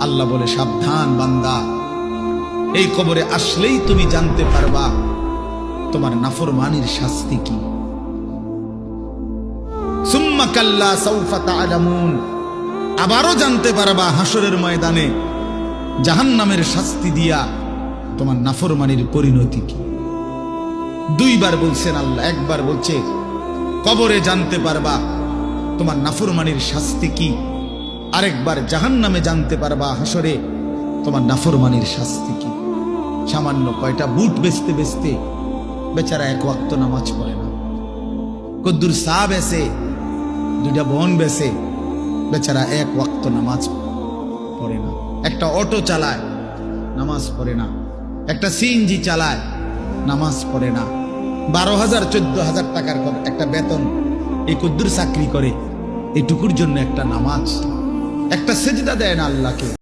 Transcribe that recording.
আল্লাহ বলে, সাবধান বান্দা, এই কবরে আসলেই তুমি জানতে পারবা তোমার নাফরমানির শাস্তি কি। সুম্মা কাল্লা সাউফা তা'লামুন, আবারও জানতে পারবা হাসরের ময়দানে জাহান্নামের শাস্তি দিয়া তোমার নাফরমানির পরিণতি কি। দুইবার বলছেন আল্লাহ, একবার বলছে কবরে জানতে পারবা তোমার নাফরমানির শাস্তি কি, আরেকবার জাহান্নামে জানতে পারবা হাসরে তোমার নাফরমানির শাস্তি কি। সামান্য কয়টা বুট বেচতে বেচতে বেচারা এক ওয়াক্ত নামাজ পড়ে না, কদ্দুর চা বেচে, দুইটা বন বেচে, বেচারা এক ওয়াক্ত নামাজ পড়ে না। একটা অটো চালায়, নামাজ পড়ে না। একটা সিএনজি চালায়, নামাজ পড়ে না। 12,000 14,000 টাকার একটা বেতন, এই কদ্দুর চাকরি করে, এটুকুর জন্য একটা নামাজ, একটা সেজদা দেয় না আল্লাহকে।